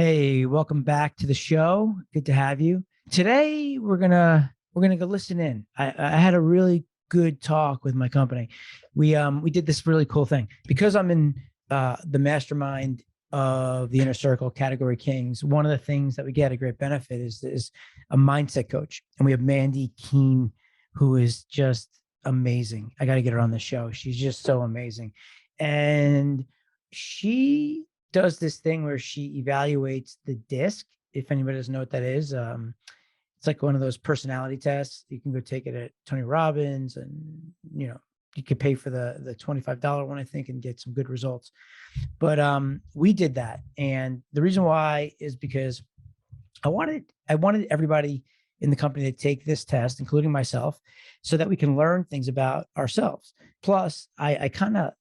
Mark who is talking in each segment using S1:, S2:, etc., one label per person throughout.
S1: Hey, welcome back to the show. Good to have you. Today we're gonna go listen in. I had a really good talk with my company. We did this really cool thing because I'm in the mastermind of the Inner Circle Category Kings. One of the things that we get a great benefit is a mindset coach, and we have Mandy Keene, who is just amazing. I got to get her on the show. She's just so amazing, and she does this thing where she evaluates the disc. If anybody doesn't know what that is, it's like one of those personality tests. You can go take it at Tony Robbins, and you could pay for the $25 one, I think, and get some good results. But we did that, and the reason why is because I wanted everybody in the company to take this test, including myself, so that we can learn things about ourselves. Plus, I kind of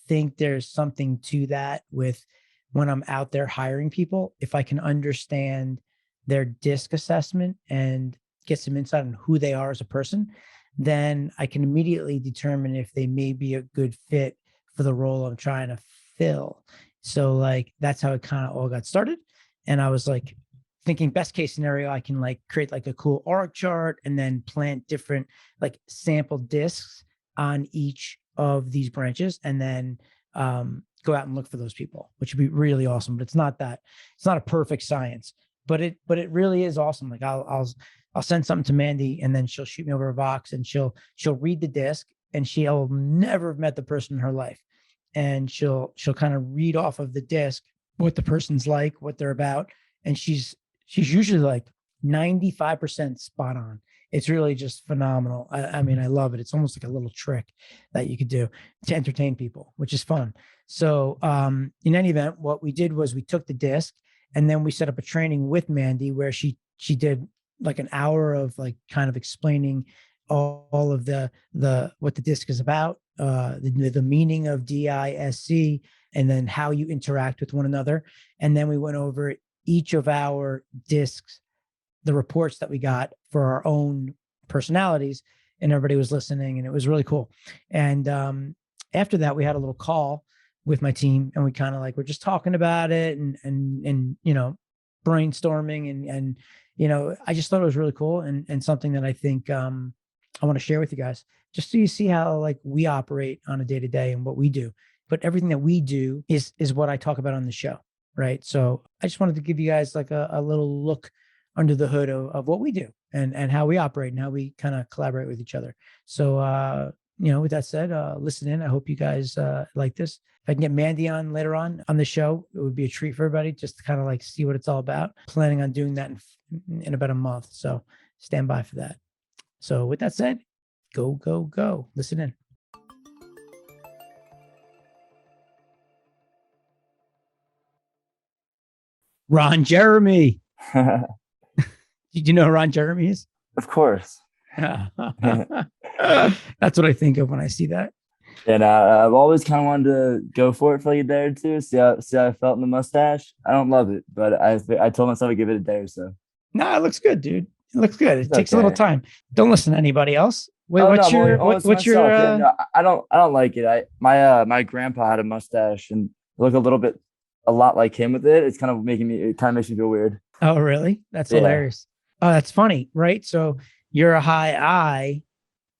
S1: think there's something to that with when I'm out there hiring people. If I can understand their disc assessment and get some insight on who they are as a person, then I can immediately determine if they may be a good fit for the role I'm trying to fill. So like that's how it kind of all got started. And I was like thinking best case scenario, I can like create like a cool org chart and then plant different like sample discs on each of these branches, and then go out and look for those people, which would be really awesome. But it's not a perfect science, but it really is awesome. Like I'll send something to Mandy, and then she'll shoot me over a box, and she'll read the disc, and she'll never have met the person in her life. And she'll kind of read off of the disc what the person's like, what they're about. And she's usually like 95% spot on. It's really just phenomenal. I mean, I love it. It's almost like a little trick that you could do to entertain people, which is fun. So in any event, what we did was we took the disc, and then we set up a training with Mandy where she did like an hour of like kind of explaining all of the what the disc is about, the meaning of DISC, and then how you interact with one another. And then we went over each of our discs, the reports that we got for our own personalities, and everybody was listening, and it was really cool. And after that, we had a little call with my team, and we kind of like, we're just talking about it and brainstorming and I just thought it was really cool and something that I think I want to share with you guys, just so you see how like we operate on a day to day and what we do. But everything that we do is what I talk about on the show, right? So I just wanted to give you guys like a little look under the hood of what we do and how we operate and how we kind of collaborate with each other. So with that said, listen in. I hope you guys like this. If I can get Mandy on later on the show, it would be a treat for everybody just to kind of like see what it's all about. Planning on doing that in about a month. So stand by for that. So with that said, go. Listen in. Ron Jeremy. Did you know who Ron Jeremy is?
S2: Of course.
S1: That's what I think of when I see that.
S2: And I've always kind of wanted to go for it for like a day or two, see how I felt in the mustache. I don't love it, but I told myself to give it a day or so.
S1: No, it looks good, dude. It looks good. It
S2: It's
S1: takes a little
S2: okay.
S1: time. Don't listen to anybody else. Wait,
S2: Oh no,
S1: what's
S2: I'm only,
S1: your
S2: only to
S1: what's your
S2: myself. Yeah, no, I don't like it. My grandpa had a mustache and look a lot like him with it. It kind of makes me feel weird.
S1: Oh, really? That's
S2: Yeah.
S1: hilarious. Oh, that's funny, right? So you're a high I.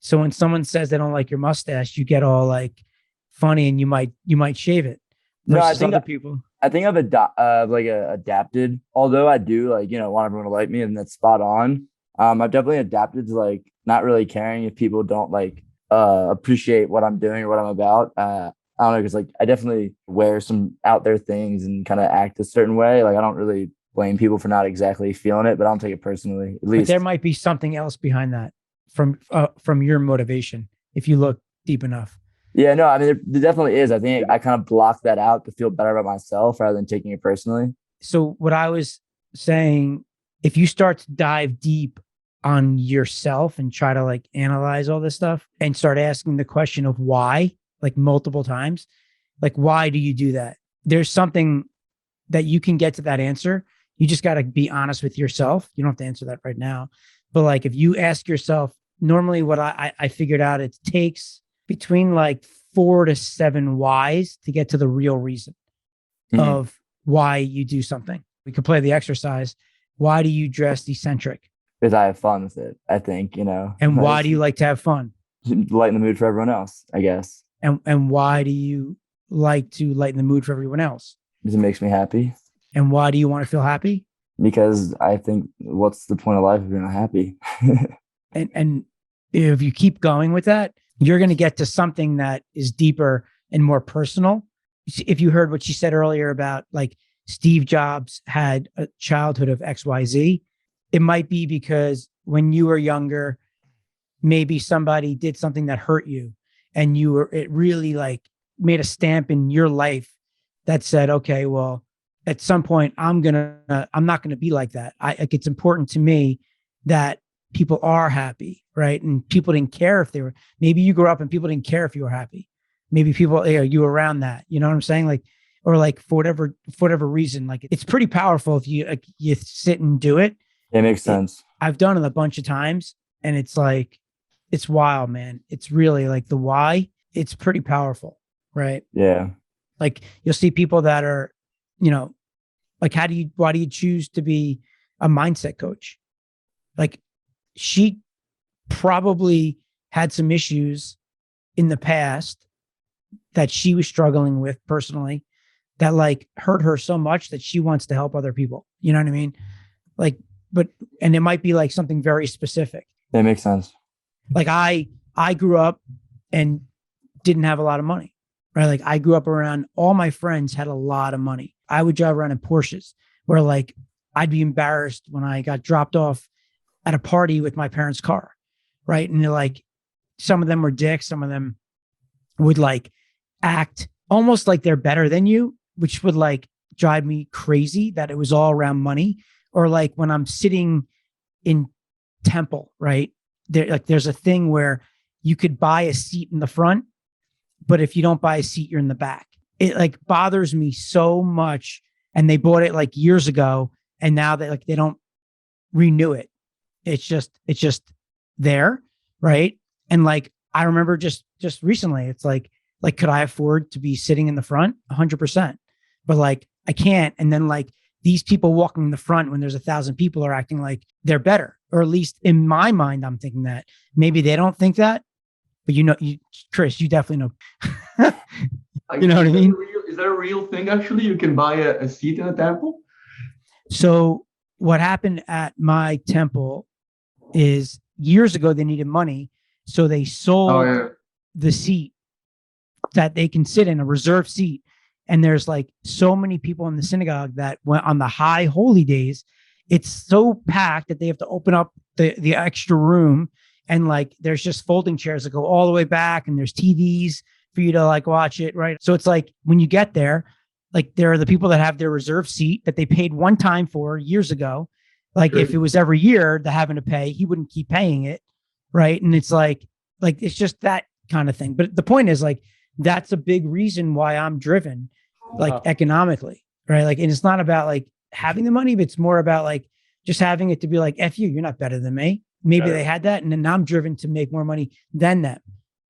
S1: So when someone says they don't like your mustache, you get all like funny and you might shave it
S2: No, I
S1: versus
S2: think
S1: other people.
S2: I think adapted. Although I do want everyone to like me, and that's spot on. I've definitely adapted to like not really caring if people don't like appreciate what I'm doing or what I'm about. I don't know, because like I definitely wear some out there things and kind of act a certain way. Like I don't really blame people for not exactly feeling it, but I don't take it personally. At
S1: But there
S2: least,
S1: might be something else behind that from your motivation if you look deep enough.
S2: yeah, no, I mean there definitely is. I think I kind of block that out to feel better about myself rather than taking it personally.
S1: So what I was saying, if you start to dive deep on yourself and try to like analyze all this stuff and start asking the question of why, like multiple times, like why do you do that? There's something that you can get to that answer. You just got to be honest with yourself. You don't have to answer that right now. But like if you ask yourself, normally what I figured out, it takes between like 4 to 7 whys to get to the real reason
S2: Mhm.
S1: of why you do something. We could play the exercise. Why do you dress eccentric?
S2: Because I have fun with it, I think,
S1: And why do you like to have fun?
S2: lighten the mood for everyone else, I guess.
S1: And why do you like to lighten the mood for everyone else?
S2: Because it makes me happy.
S1: And why do you want to feel happy?
S2: Because I think, what's the point of life if you're not happy?
S1: And if you keep going with that, you're going to get to something that is deeper and more personal. If you heard what she said earlier about like Steve Jobs had a childhood of XYZ, it might be because when you were younger, maybe somebody did something that hurt you and it really like made a stamp in your life that said, okay, well, at some point I'm not going to be like that. Like, it's important to me that people are happy, right? And people didn't care if they were, maybe you grew up and people didn't care if you were happy. Maybe people, you were around that, you know what I'm saying? Like, or like for whatever reason, like it's pretty powerful if you sit and do it.
S2: It makes sense.
S1: I've done it a bunch of times and it's like, it's wild, man. It's really like the why, it's pretty powerful, right?
S2: Yeah.
S1: Like you'll see people that are, like, why do you choose to be a mindset coach? Like she probably had some issues in the past that she was struggling with personally that like hurt her so much that she wants to help other people. You know what I mean? Like, and it might be like something very specific.
S2: That makes sense.
S1: Like I grew up and didn't have a lot of money, right? Like I grew up around all my friends had a lot of money. I would drive around in Porsches where like I'd be embarrassed when I got dropped off at a party with my parents' car, right? And they're like, some of them were dicks. Some of them would like act almost like they're better than you, which would like drive me crazy that it was all around money. Or like when I'm sitting in Temple, right? There's a thing where you could buy a seat in the front, but if you don't buy a seat, you're in the back. It like bothers me so much. And they bought it like years ago. And now they don't renew it. It's just there. Right. And like, I remember just recently, it's like, could I afford to be sitting in the front? 100%. But like, I can't. And then like these people walking in the front when there's 1,000 people are acting like they're better, or at least in my mind, I'm thinking that maybe they don't think that, but Chris, you definitely know. You know what I mean?
S3: Is that a real thing? Actually, you can buy a seat in a temple.
S1: So what happened at my temple is years ago, they needed money. So they sold the seat that they can sit in, a reserved seat. And there's like so many people in the synagogue that went on the high holy days. It's so packed that they have to open up the extra room. And like, there's just folding chairs that go all the way back and there's TVs for you to like watch it. Right. So it's like when you get there, like there are the people that have their reserved seat that they paid one time for years ago. Like if it was every year they're having to pay, he wouldn't keep paying it. Right. And it's like, it's just that kind of thing. But the point is like, that's a big reason why I'm driven, like economically, right? Like, and it's not about like having the money, but it's more about like just having it to be like, F you're not better than me. Maybe they had that. And then I'm driven to make more money than them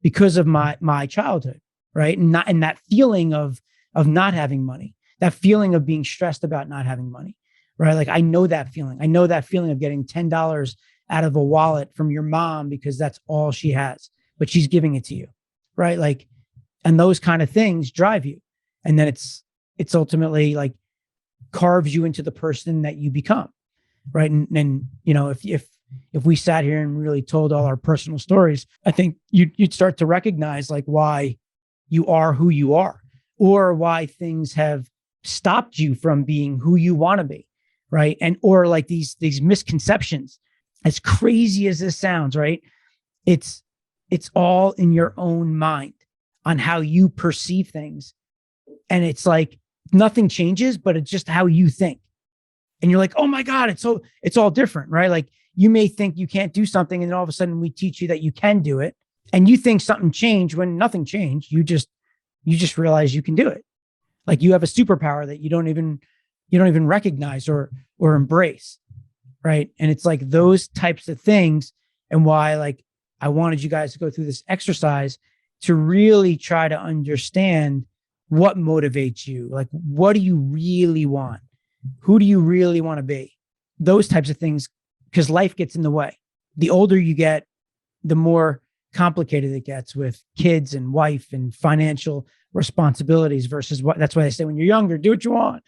S1: because of my childhood, right? And that feeling of not having money, that feeling of being stressed about not having money, right? Like I know that feeling. I know that feeling of getting $10 out of a wallet from your mom because that's all she has, but she's giving it to you, right? Like, and those kind of things drive you. And then it's ultimately like carves you into the person that you become. Right. And if we sat here and really told all our personal stories, I think you'd start to recognize like why you are who you are, or why things have stopped you from being who you want to be. Right. And, or like these misconceptions, as crazy as this sounds, right? It's all in your own mind on how you perceive things. And it's like nothing changes, but it's just how you think. And you're like, oh my God, it's all different, right? Like you may think you can't do something, and then all of a sudden we teach you that you can do it. And you think something changed when nothing changed. You just realize you can do it. Like you have a superpower that you don't even recognize or embrace. Right. And it's like those types of things, and why like I wanted you guys to go through this exercise to really try to understand what motivates you. Like, what do you really want? who do you really want to be? Those types of things, because life gets in the way. The older you get, the more complicated it gets with kids and wife and financial responsibilities versus what. That's why I say when you're younger, do what you want.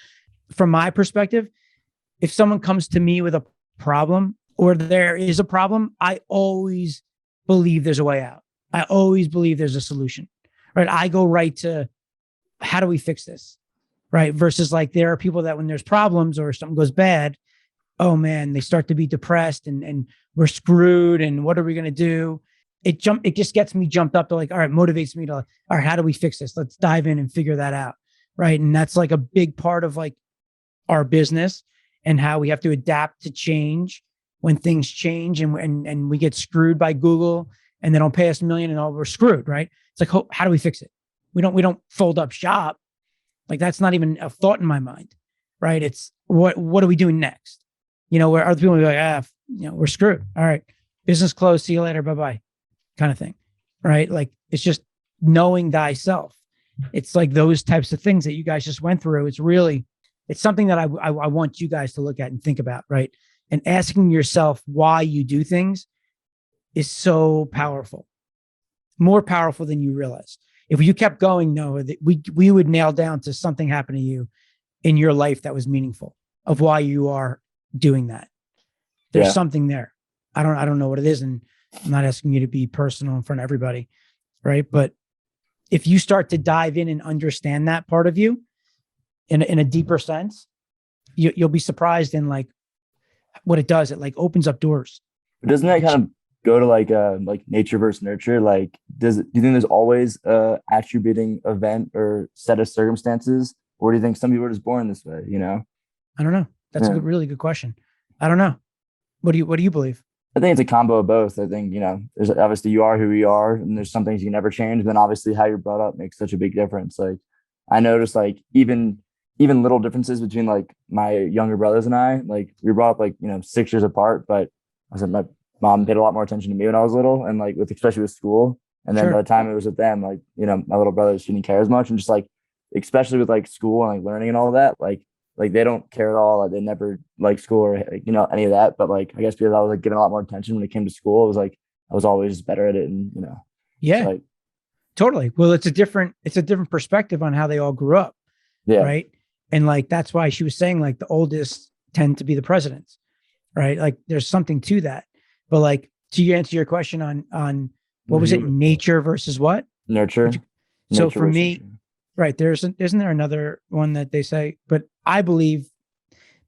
S1: From my perspective, if someone comes to me with a problem or there is a problem, I always believe there's a way out. I always believe there's a solution, right? I go right to how do we fix this, right? Versus like there are people that when there's problems or something goes bad, oh man, they start to be depressed and we're screwed and what are we going to do? It just gets me jumped up to like, all right, motivates me to like, all right, how do we fix this? Let's dive in and figure that out. Right. And that's like a big part of like our business and how we have to adapt to change when things change and we get screwed by Google and they don't pay us $1 million and all we're screwed. Right. It's like, how do we fix it? We don't fold up shop. Like that's not even a thought in my mind. Right. It's what are we doing next? You know, where other people will be like, we're screwed. All right. Business closed. See you later. Bye-bye. Kind of thing. Right. Like it's just knowing thyself. It's like those types of things that you guys just went through. It's something that I want you guys to look at and think about. Right. And asking yourself why you do things is so powerful, more powerful than you realize. If you kept going, Noah, we would nail down to something happened to you in your life that was meaningful of why you are doing that. There's something there. I don't know what it is. And I'm not asking you to be personal in front of everybody. Right. But if you start to dive in and understand that part of you in a deeper sense, you'll be surprised in like what it does. It like opens up doors.
S2: Doesn't that kind of go to like nature versus nurture? Like, do you think there's always a attributing event or set of circumstances, or do you think some people are just born this way? You know,
S1: I don't know. That's a really good question. I don't know. What do you believe?
S2: I think it's a combo of both. I think, you know, there's obviously you are who you are, and there's some things you can never change. Then obviously how you're brought up makes such a big difference. Like I noticed like even little differences between like my younger brothers and I, like we were brought up like, you know, 6 years apart, but I said my mom paid a lot more attention to me when I was little and like especially with school. And then by the time it was with them, like, you know, my little brothers didn't care as much. And just like, especially with like school and like learning and all of that, like they don't care at all. Like, they never like school or, you know, any of that. But like, I guess because I was like giving a lot more attention when it came to school, it was like, I was always better at it. And, you know,
S1: like, totally. Well, it's a different perspective on how they all grew up. Yeah. Right. And like, that's why she was saying like the oldest tend to be the presidents. Right. Like there's something to that. But like, to answer your question on what was it? Nature versus what?
S2: Nurture.
S1: So
S2: Nature
S1: for me, right. Isn't there another one that they say, but I believe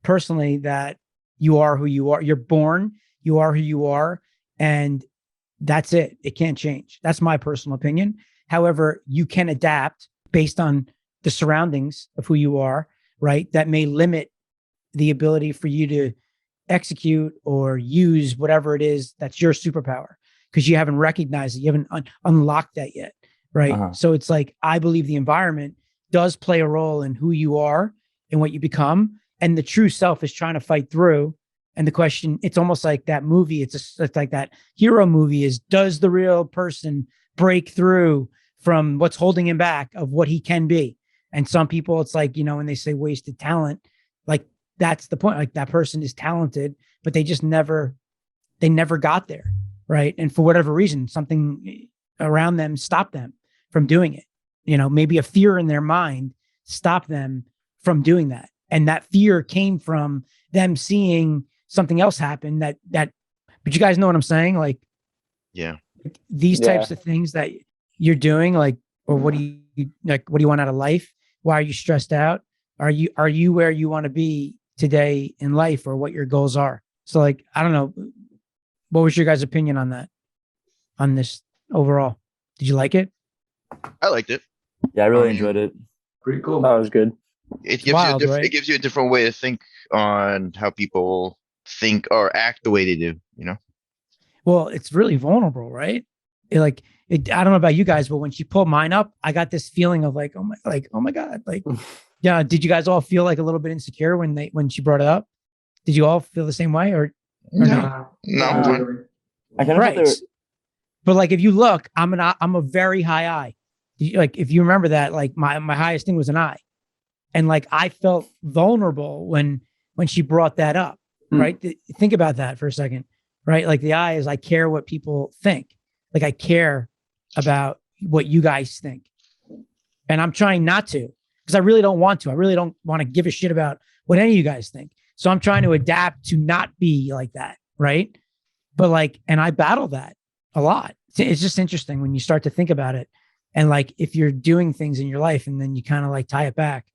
S1: personally that you are who you are. You're born, you are who you are. And that's it. It can't change. That's my personal opinion. However, you can adapt based on the surroundings of who you are, right? That may limit the ability for you to execute or use whatever it is that's your superpower because you haven't recognized it. You haven't unlocked that yet, right? Uh-huh. So it's like, I believe the environment does play a role in who you are and what you become. And the true self is trying to fight through. And the question, it's almost like that movie. It's like that hero movie is, does the real person break through from what's holding him back of what he can be? And some people, it's like, you know, when they say wasted talent, like that's the point. Like that person is talented, but they just never got there. Right. And for whatever reason, something around them stopped them from doing it. You know, maybe a fear in their mind stopped them from doing that. And that fear came from them seeing something else happen that, but you guys know what I'm saying? Like,
S4: yeah,
S1: these types of things that you're doing, like, or what do you want out of life? Why are you stressed out? Are you where you want to be today in life, or what your goals are? So like, I don't know. What was your guys' opinion on that, on this overall? Did you like it?
S4: I liked it.
S2: Yeah, I really enjoyed it.
S3: Pretty cool.
S2: That was good.
S4: It gives it gives you a different way to think on how people think or act the way they do, you know?
S1: Well, it's really vulnerable, right? I don't know about you guys, but when she pulled mine up, I got this feeling of like, oh my God. Like, yeah. Did you guys all feel like a little bit insecure when she brought it up? Did you all feel the same way or
S4: no?
S2: I kind of
S1: right. But like, if you look, I'm a very high I. Like, if you remember that, like my highest thing was an I. And like, I felt vulnerable when she brought that up, right? Think about that for a second, right? Like the I is, I care what people think. Like I care about what you guys think. And I'm trying not to, because I really don't want to. I really don't want to give a shit about what any of you guys think. So I'm trying to adapt to not be like that, right? But like, and I battle that a lot. It's just interesting when you start to think about it. And like, if you're doing things in your life and then you kind of like tie it back,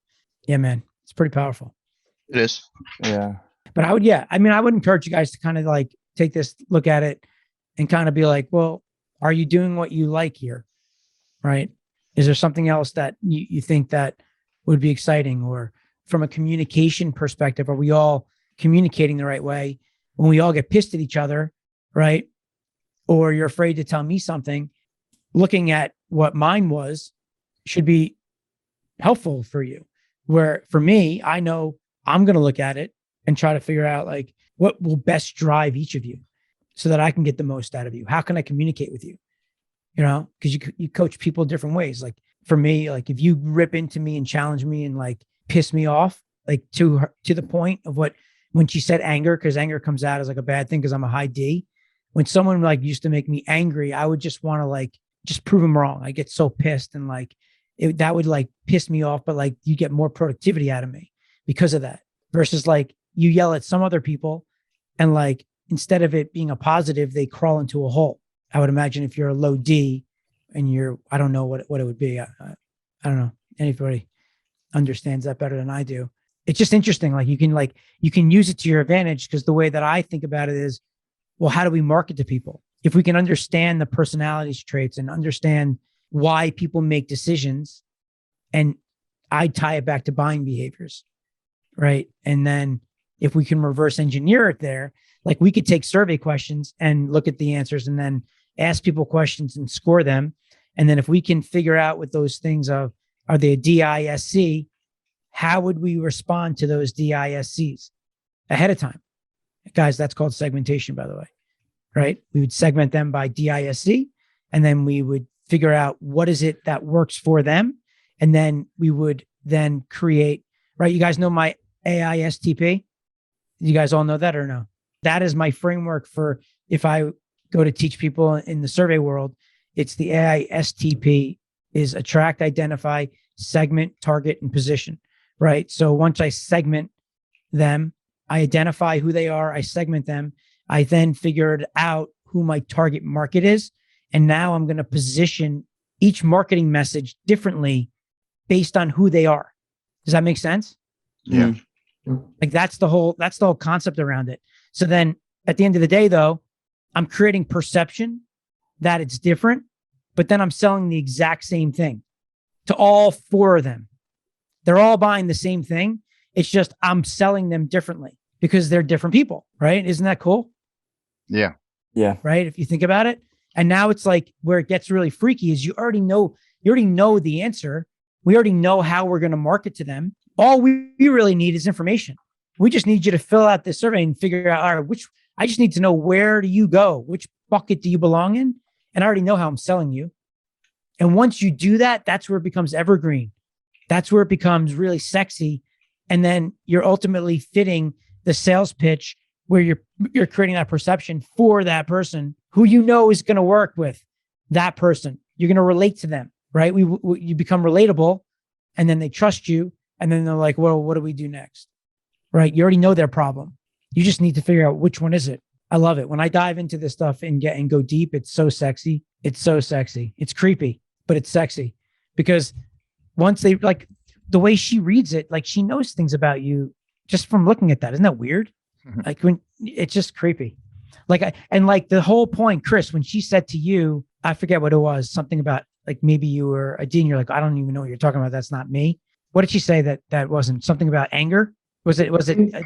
S1: yeah, man, it's pretty powerful.
S4: It is.
S2: Yeah.
S1: But I would encourage you guys to kind of like take this look at it and kind of be like, well, are you doing what you like here? Right? Is there something else that you think that would be exciting? Or from a communication perspective, are we all communicating the right way? When we all get pissed at each other, right? Or you're afraid to tell me something, looking at what mine was should be helpful for you. Where for me, I know I'm going to look at it and try to figure out like what will best drive each of you so that I can get the most out of you. How can I communicate with you? You know, because you coach people different ways. Like for me, like if you rip into me and challenge me and like piss me off, like to the point of when she said anger, because anger comes out as like a bad thing because I'm a high D. When someone like used to make me angry, I would just want to like just prove them wrong. I get so pissed and like that would like piss me off, but like you get more productivity out of me because of that. Versus like you yell at some other people and like instead of it being a positive, they crawl into a hole. I would imagine if you're a low D and I don't know what it would be. I don't know. Anybody understands that better than I do. It's just interesting. Like you can use it to your advantage because the way that I think about it is, well, how do we market to people? If we can understand the personality traits and understand why people make decisions, and I tie it back to buying behaviors, right? And then if we can reverse engineer it there, like we could take survey questions and look at the answers and then ask people questions and score them. And then if we can figure out what those things are they a DISC, how would we respond to those DISCs ahead of time? Guys, that's called segmentation, by the way, right? We would segment them by DISC, and then we would figure out what is it that works for them. And then we would then create, right? You guys know my AISTP? You guys all know that or no? That is my framework for if I go to teach people in the survey world. It's the AISTP is attract, identify, segment, target, and position, right? So once I segment them, I identify who they are, I segment them, I then figured out who my target market is. And now I'm going to position each marketing message differently based on who they are. Does that make sense?
S4: Yeah.
S1: Like that's the whole concept around it. So then at the end of the day, though, I'm creating perception that it's different, but then I'm selling the exact same thing to all four of them. They're all buying the same thing. It's just I'm selling them differently because they're different people, right? Isn't that cool?
S4: Yeah.
S2: Yeah.
S1: Right. If you think about it. And now it's like where it gets really freaky is you already know the answer. We already know how we're going to market to them. All we really need is information. We just need you to fill out this survey and figure out, all right, I just need to know where do you go? Which bucket do you belong in? And I already know how I'm selling you. And once you do that, that's where it becomes evergreen. That's where it becomes really sexy. And then you're ultimately fitting the sales pitch where you're creating that perception for that person who you know is going to work with that person. You're going to relate to them, right? You become relatable, and then they trust you, and then they're like, well, what do we do next? Right? You already know their problem. You just need to figure out which one is it. I love it. When I dive into this stuff and go deep, it's so sexy. It's so sexy. It's creepy, but it's sexy because once they like the way she reads it, like she knows things about you just from looking at that. Isn't that weird? Like when it's just creepy. And the whole point, Chris, when she said to you, I forget what it was, something about like maybe you were a dean. You're like, I don't even know what you're talking about. That's not me. What did she say that wasn't something about anger? Was it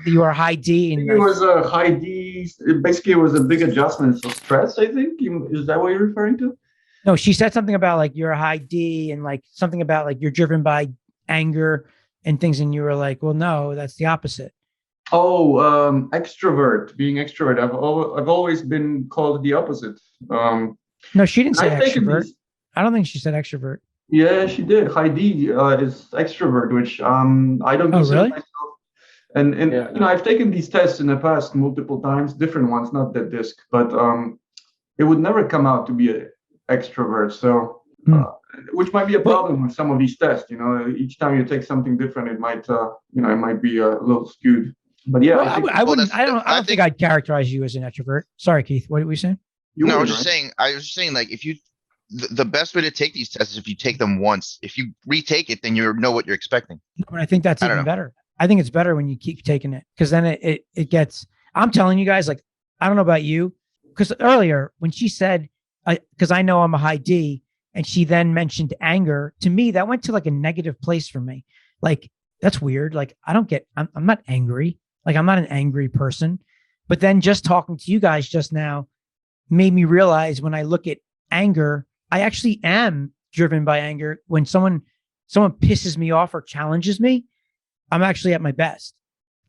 S1: you are a high D? And
S3: it was a high D. Basically, it was a big adjustment of stress. I think is that what you're referring to?
S1: No, she said something about like you're a high D and like something about like you're driven by anger and things, and you were like, well, no, that's the opposite.
S3: Oh, extrovert, being extrovert. I've always been called the opposite.
S1: No, she didn't say extrovert. I don't think she said extrovert.
S3: Yeah, she did. Heidi is extrovert, which I don't
S1: Oh,
S3: consider
S1: really?
S3: myself. And
S2: Yeah.
S3: I've taken these tests in the past multiple times, different ones, not that disc, but it would never come out to be an extrovert. So,
S1: Hmm.
S3: which might be a
S1: Well,
S3: problem with some of these tests. Each time you take something different, it might it might be a little skewed. But yeah,
S1: well,
S3: I think
S1: I
S4: Well,
S1: wouldn't. I
S4: I
S1: don't think
S4: think
S1: I'd characterize you as an extrovert. Sorry, Keith. What were we saying?
S3: you
S4: no,
S3: would, right?
S4: I was just saying, like, if you, the best way to take these tests is if you take them once. If you retake it, then you know what you're expecting.
S1: But I think that's
S4: I don't
S1: even
S4: know.
S1: better. I think it's better when you keep taking it because then it gets. I'm telling you guys, like, I don't know about you, because earlier when she said, because I know I'm a high D, and she then mentioned anger. To me, that went to like a negative place for me. Like that's weird. Like I don't get. I'm not angry. Like I'm not an angry person. But then just talking to you guys just now made me realize when I look at anger, I actually am driven by anger. When someone pisses me off or challenges me, I'm actually at my best.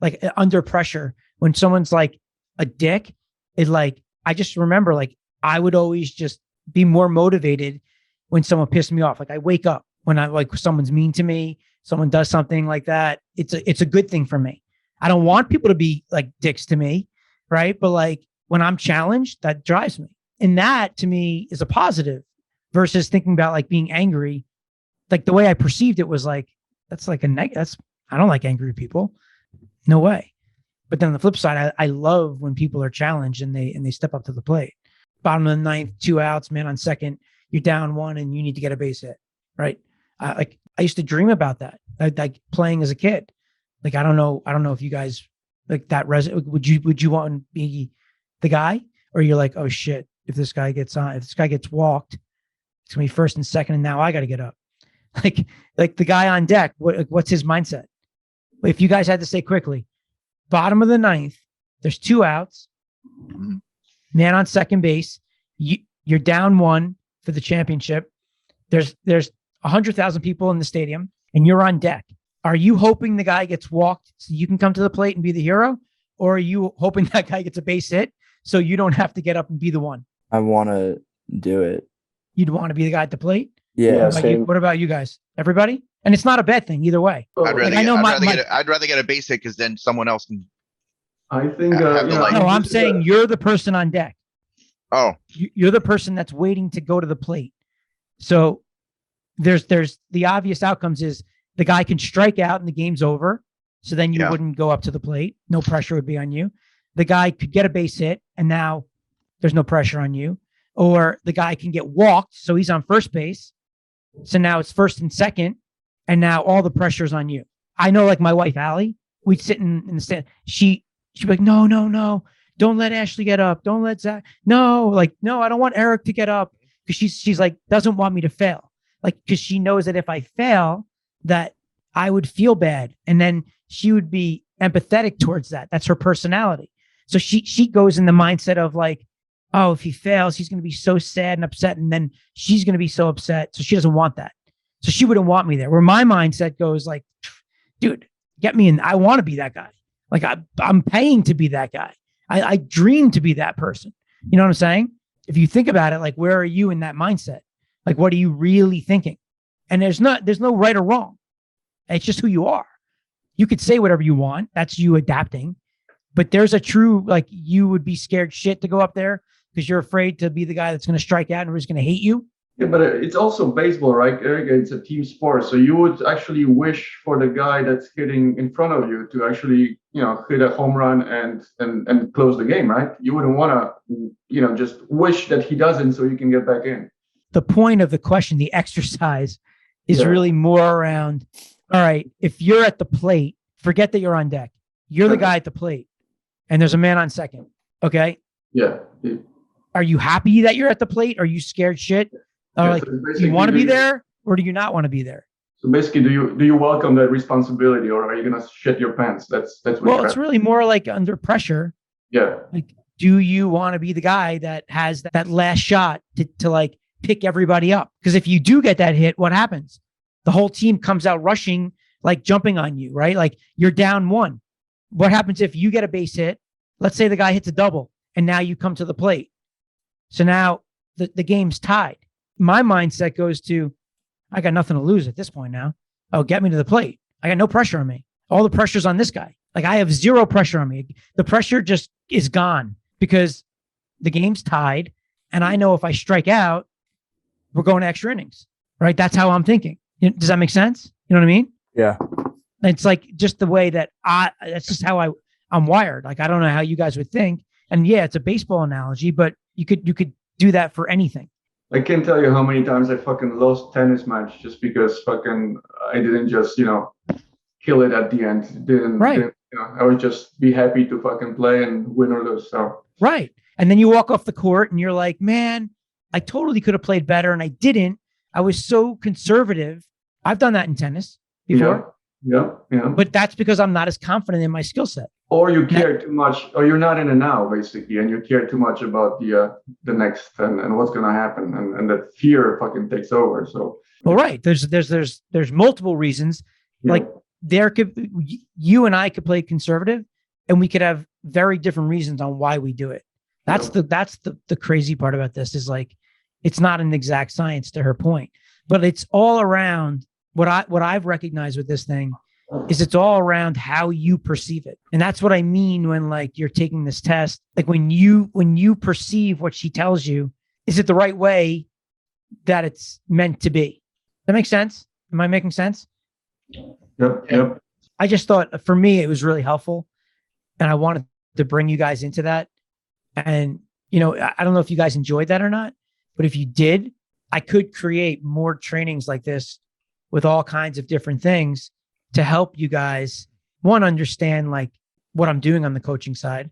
S1: Like under pressure, when someone's like a dick, it like I just remember like I would always just be more motivated when someone pissed me off. Like I wake up when I like someone's mean to me, someone does something like that. It's a good thing for me. I don't want people to be like dicks to me, right? But like when I'm challenged, that drives me. And that to me is a positive versus thinking about like being angry. Like the way I perceived it was like that's like a that's I don't like angry people. No way. But then on the flip side, I love when people are challenged and they step up to the plate. Bottom of the ninth, 2 outs, man on second, you're down one and you need to get a base hit, right? I used to dream about that, like playing as a kid. Like I don't know if you guys like that. Would you want to be the guy, or you're like, oh shit, if this guy gets walked, it's gonna be first and second, and now I got to get up. Like like the guy on deck, what's his mindset? If you guys had to say quickly, bottom of the ninth, there's 2 outs, man on second base. You're down one for the championship. There's 100,000 people in the stadium, and you're on deck. Are you hoping the guy gets walked so you can come to the plate and be the hero, or are you hoping that guy gets a base hit so you don't have to get up and be the one?
S2: I want to do it.
S1: You'd want to be the guy at the plate.
S2: Yeah.
S1: What about you guys? Everybody? And it's not a bad thing either way.
S3: So,
S4: I'd rather get a base hit because then someone else can.
S3: I think
S4: Have the light.
S1: No, I'm saying you're the person on deck.
S4: Oh,
S1: You're the person that's waiting to go to the plate. So there's the obvious outcomes is the guy can strike out and the game's over. So then you
S4: Yeah.
S1: wouldn't go up to the plate. No pressure would be on you. The guy could get a base hit and now there's no pressure on you. Or the guy can get walked. So he's on first base. So now it's first and second. And now all the pressure's on you. I know like my wife, Allie, we'd sit in the stand. She'd be like, no, no, no. Don't let Ashley get up. Don't let Zach. No, like, no, I don't want Eric to get up. Because she's like, doesn't want me to fail. Like, because she knows that if I fail, that I would feel bad. And then she would be empathetic towards that. That's her personality. So she goes in the mindset of like, oh, if he fails, he's going to be so sad and upset. And then she's going to be so upset. So she doesn't want that. So she wouldn't want me there. Where my mindset goes like, dude, get me in. I want to be that guy. Like I'm paying to be that guy. I dream to be that person. You know what I'm saying? If you think about it, like, where are you in that mindset? Like, what are you really thinking? And there's no right or wrong. It's just who you are. You could say whatever you want. That's you adapting. But there's a true, like, you would be scared shit to go up there because you're afraid to be the guy that's going to strike out and who's going to hate you.
S3: Yeah, but it's also baseball, right, Eric? It's a team sport. So you would actually wish for the guy that's hitting in front of you to actually, hit a home run and close the game, right? You wouldn't want to, just wish that he doesn't so you can get back in.
S1: The point of the question, the exercise, is really more around, all right, if you're at the plate, forget that you're on deck. You're the guy at the plate, and there's a man on second. Okay.
S3: Yeah.
S1: Are you happy that you're at the plate? Are you scared shit? Like, do you want to be there or do you not want to be there?
S3: So basically, do you welcome that responsibility, or are you gonna shit your pants? That's what.
S1: Well, it's really more like under pressure.
S3: Yeah.
S1: Like, do you want to be the guy that has that last shot to like pick everybody up? Because if you do get that hit, what happens? The whole team comes out rushing, like jumping on you, right? Like you're down one. What happens if you get a base hit? Let's say the guy hits a double and now you come to the plate. So now the game's tied. My mindset goes to, I got nothing to lose at this point now. Oh, get me to the plate. I got no pressure on me. All the pressure's on this guy. Like I have zero pressure on me. The pressure just is gone because the game's tied. And I know if I strike out, we're going to extra innings, right? That's how I'm thinking. Does that make sense? You know what I mean?
S2: Yeah.
S1: It's like just the way that that's just how I'm wired. Like, I don't know how you guys would think. And yeah, it's a baseball analogy, but you could do that for anything.
S3: I can't tell you how many times I fucking lost tennis match just because fucking I didn't just, kill it at the end. Didn't, I would just be happy to fucking play and win or lose. So.
S1: Right. And then you walk off the court and you're like, man, I totally could have played better and I didn't. I was so conservative. I've done that in tennis before.
S3: Yeah.
S1: But that's because I'm not as confident in my skill set.
S3: Or you care too much, or you're not in the now, basically, and you care too much about the next and what's gonna happen, and that fear fucking takes over. So.
S1: Well, right. There's multiple reasons. Yeah. Like you and I could play conservative, and we could have very different reasons on why we do it. That's the crazy part about this is like, it's not an exact science to her point, but it's all around what I've recognized with this thing is it's all around how you perceive it. And that's what I mean when like you're taking this test, like when you perceive what she tells you, is it the right way that it's meant to be? That makes sense? Am I making sense?
S3: Yep.
S1: I just thought for me, it was really helpful. And I wanted to bring you guys into that. And, I don't know if you guys enjoyed that or not, but if you did, I could create more trainings like this with all kinds of different things to help you guys, one, understand like what I'm doing on the coaching side,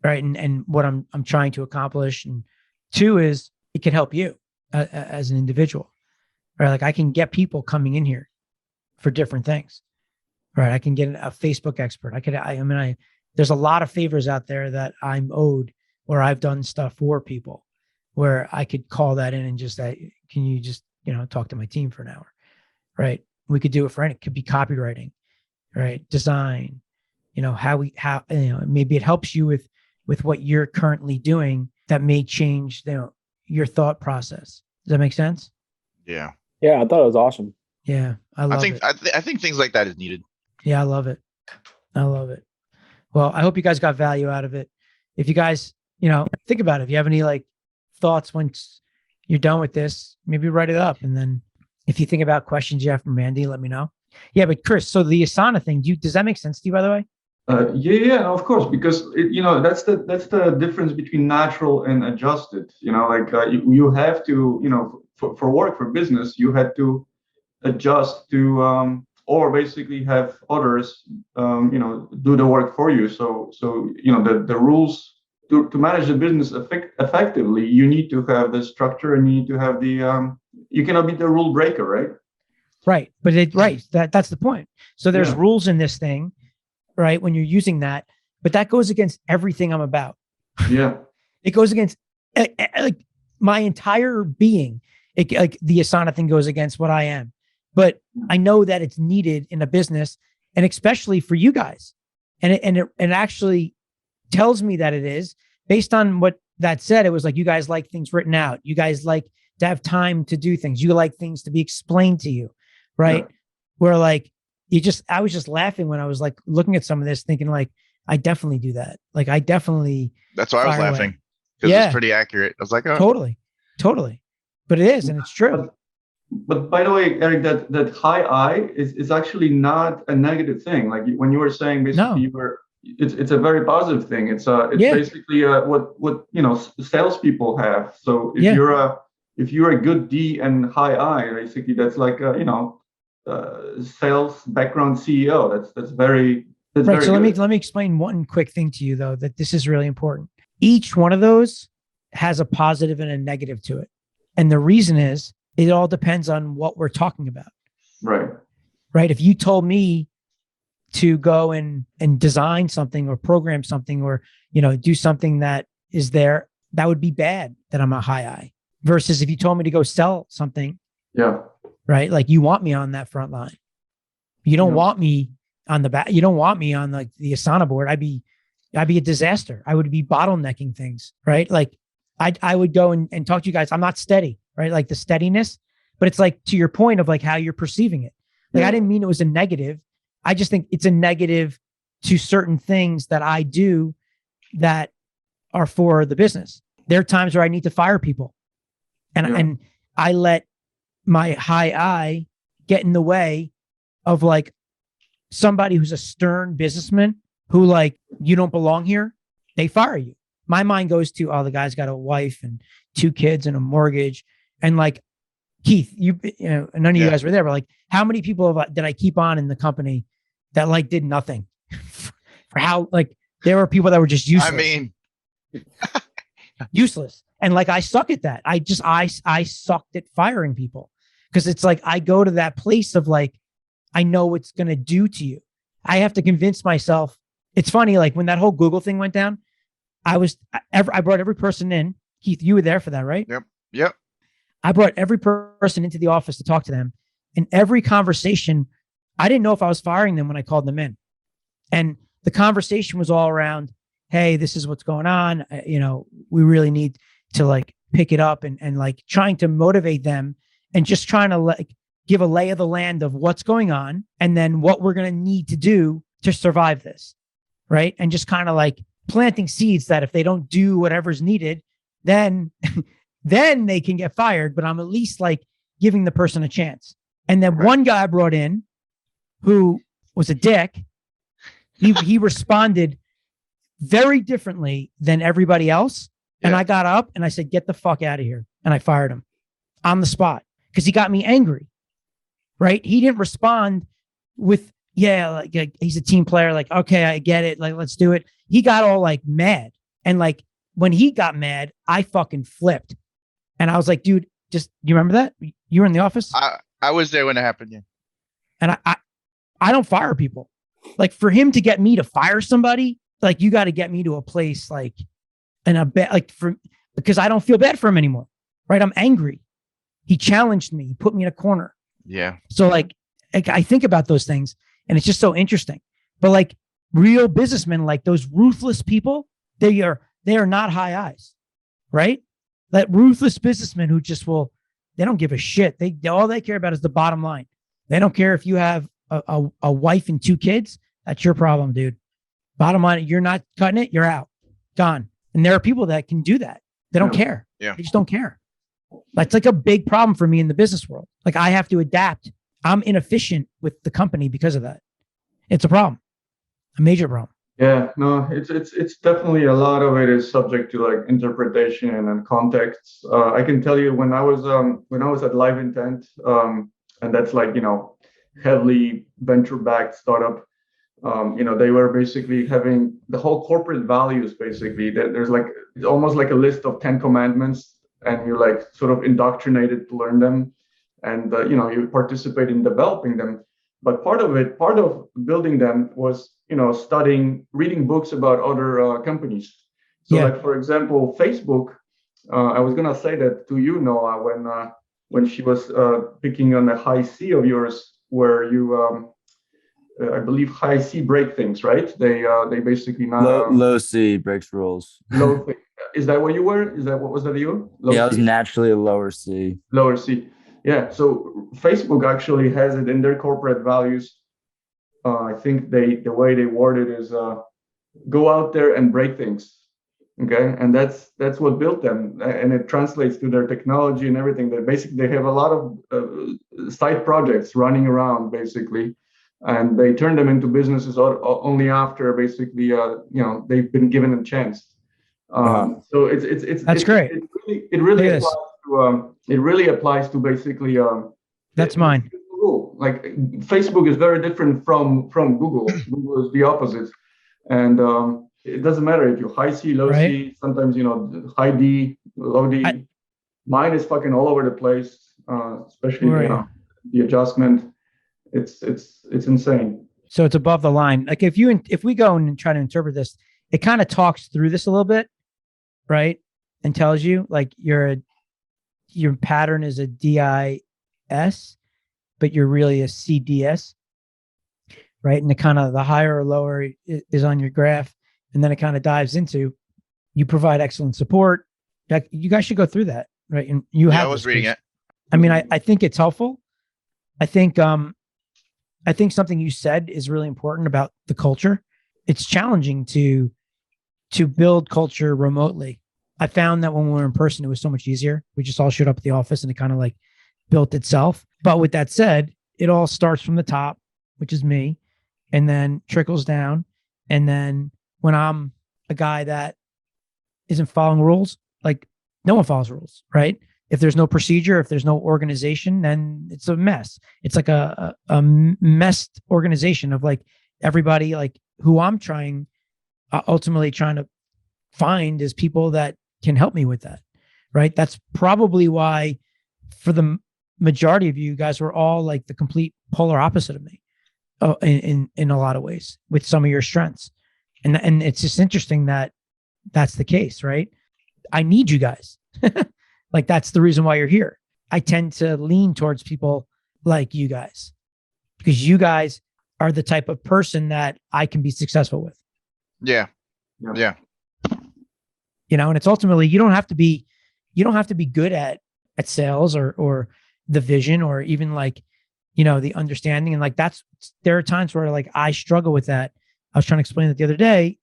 S1: right? And what I'm trying to accomplish. And two is it can help you as an individual, right? Like I can get people coming in here for different things, right? I can get a Facebook expert. There's a lot of favors out there that I'm owed where I've done stuff for people where I could call that in and just say, can you just, talk to my team for an hour, right? We could do it for it could be copywriting, right? Design, maybe it helps you with what you're currently doing that may change, your thought process. Does that make sense?
S4: Yeah.
S5: Yeah. I thought it was awesome.
S1: Yeah. I
S4: think things like that is needed.
S1: Yeah. I love it. Well, I hope you guys got value out of it. If you guys, think about it. If you have any like thoughts once you're done with this, maybe write it up. And then if you think about questions you have for Mandy, let me know. Yeah, but Chris, so the Asana thing, does that make sense to you, by the way?
S3: Yeah, of course, because that's the difference between natural and adjusted. You have to, for work, for business, you had to adjust to or basically have others do the work for you. So the rules to manage the business effectively, you need to have the structure and you need to have the you cannot be the rule breaker, right?
S1: Right. But that's the point. So there's rules in this thing, right? When you're using that, but that goes against everything I'm about.
S3: Yeah.
S1: It goes against like my entire being. Like the Asana thing goes against what I am, but I know that it's needed in a business and especially for you guys. And it actually tells me that it is based on what that said. It was like, you guys like things written out. You guys like to have time to do things. You like things to be explained to you, right? Yeah. Where like, I was just laughing when I was like looking at some of this thinking like, I definitely do that. Like I definitely.
S4: That's why I was laughing. Because it's pretty accurate. I was like, oh.
S1: Totally. But it is, and it's true.
S3: But by the way, Eric, that high I is actually not a negative thing. Like when you were saying basically it's a very positive thing. It's basically what salespeople have. So if you're a good D and high I, basically that's like sales background CEO. That's very right.
S1: Very so good. let me explain one quick thing to you though, that this is really important. Each one of those has a positive and a negative to it. And the reason is it all depends on what we're talking about. Right. If you told me to go and design something or program something or, do something that is there, that would be bad that I'm a high I. Versus if you told me to go sell something. Yeah. Right. Like you want me on that front line. You don't want me on the back. You don't want me on like the Asana board. I'd be a disaster. I would be bottlenecking things. Right. Like I would go and talk to you guys. I'm not steady. Right. Like the steadiness, But it's like, to your point of like how you're perceiving it. Like, I didn't mean it was a negative. I just think it's a negative to certain things that I do that are for the business. There are times where I need to fire people, and I let my high eye get in the way of like somebody who's a stern businessman who, like, you don't belong here. They fire you. My mind goes to, oh, the guy's got a wife and 2 kids and a mortgage. And like, Keith, you know, none of you guys were there, but like, how many people did I keep on in the company that like did nothing for how, like, there were people that were just useless.
S4: I mean,
S1: useless. And like, I suck at that. I sucked at firing people, because it's like, I go to that place of like, I know what it's going to do to you. I have to convince myself. It's funny. Like, when that whole Google thing went down, I brought every person in. Keith, you were there for that, right?
S4: Yep.
S1: I brought every person into the office to talk to them. And every conversation, I didn't know if I was firing them when I called them in. And the conversation was all around, hey, this is what's going on. You know, we really need to like pick it up, and like trying to motivate them, and just trying to like give a lay of the land of what's going on, and then what we're going to need to do to survive this. Right. And just kind of like planting seeds that if they don't do whatever's needed, then then they can get fired. But I'm at least like giving the person a chance. And then one guy I brought in who was a dick. He responded very differently than everybody else. And I got up and I said, get the fuck out of here. And I fired him on the spot because he got me angry. Right. He didn't respond with, like he's a team player. Like, okay, I get it. Like, let's do it. He got all like mad. And like, when he got mad, I fucking flipped. And I was like, dude, just, you remember that? You were in the office?
S4: I was there when it happened. Yeah.
S1: And I don't fire people. Like, for him to get me to fire somebody, like, you got to get me to a place like in a bed, like, because I don't feel bad for him anymore. Right. I'm angry. He challenged me. He put me in a corner.
S4: Yeah.
S1: So like I think about those things, and it's just so interesting. But like, real businessmen, like those ruthless people, they are not high eyes, right? That ruthless businessman who just they don't give a shit. All they care about is the bottom line. They don't care if you have a wife and 2 kids. That's your problem, dude. Bottom line, you're not cutting it, you're out, gone. And there are people that can do that. They don't care.
S4: Yeah.
S1: They just don't care. That's like a big problem for me in the business world. Like, I have to adapt. I'm inefficient with the company because of that. It's a problem, a major problem.
S3: Yeah, no, it's definitely, a lot of it is subject to like interpretation and context. I can tell you when I was at Live Intent, and that's like, you know, heavily venture-backed startup. You know, they were basically having the whole corporate values. Basically, there's like, it's almost like a list of 10 commandments, and you're like sort of indoctrinated to learn them, and you know, you participate in developing them. But part of building them was, you know, reading books about other companies. So like, for example, Facebook, I was going to say that to you, Noah, when she was picking on a high C of yours, where you, I believe high C break things, right? They basically not
S2: low C breaks rules.
S3: Low. Is that what you were? What was that you?
S2: Low I was naturally a lower C.
S3: Lower C. Yeah. So Facebook actually has it in their corporate values. I think the way they word it is go out there and break things. Okay, and that's what built them, and it translates to their technology and everything. They have a lot of side projects running around basically, and they turn them into businesses only after basically you know, they've been given a chance. So it's
S1: great.
S3: It really applies to basically
S1: that's mine.
S3: Google. Like, Facebook is very different from Google. Google is the opposite, and it doesn't matter if you're high C, low C. Sometimes, you know, high D, low D. Mine is fucking all over the place, especially you know, the adjustment. It's insane.
S1: So it's above the line. Like, if we go and try to interpret this, it kind of talks through this a little bit, right? And tells you like your pattern is a DIS, but you're really a CDS, right? And the kind of the higher or lower is on your graph. And then it kind of dives into, you provide excellent support. You guys should go through that, right? And I was reading it. I mean, I think it's helpful. I think something you said is really important about the culture. It's challenging to build culture remotely. I found that when we were in person, it was so much easier. We just all showed up at the office and it kind of like built itself. But with that said, it all starts from the top, which is me, and then trickles down. And then when I'm a guy that isn't following rules, like no one follows rules, right? If there's no procedure, if there's no organization, then it's a mess. It's like a messed organization of like everybody, like who I'm ultimately trying to find is people that can help me with that, right? That's probably why for the majority of you guys were all like the complete polar opposite of me in a lot of ways with some of your strengths. And it's just interesting that that's the case, right? I need you guys. Like that's the reason why you're here. I tend to lean towards people like you guys because you guys are the type of person that I can be successful with.
S4: Yeah.
S1: You know, and it's ultimately you don't have to be good at sales or the vision or even like, you know, the understanding. And like there are times where like I struggle with that. I was trying to explain it the other day.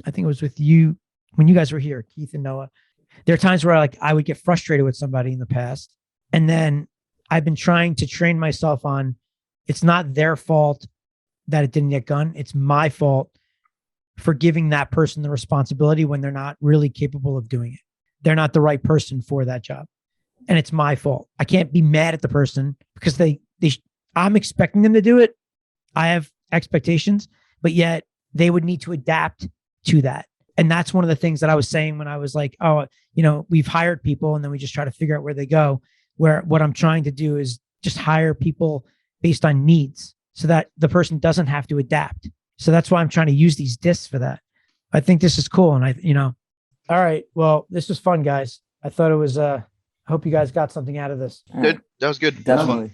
S1: I think it was with you when you guys were here, Keith and Noah. There are times where like I would get frustrated with somebody in the past. And then I've been trying to train myself on it's not their fault that it didn't get done. It's my fault for giving that person the responsibility when they're not really capable of doing it. They're not the right person for that job. And it's my fault. I can't be mad at the person because I'm expecting them to do it. I have expectations, but yet they would need to adapt to that. And that's one of the things that I was saying when I was like, oh, you know, we've hired people and then we just try to figure out where they go. Where what I'm trying to do is just hire people based on needs so that the person doesn't have to adapt. So that's why I'm trying to use these discs for that. I think this is cool. And all right. Well, this was fun, guys. I thought it was, I hope you guys got something out of this.
S4: Good. That was good.
S2: Definitely.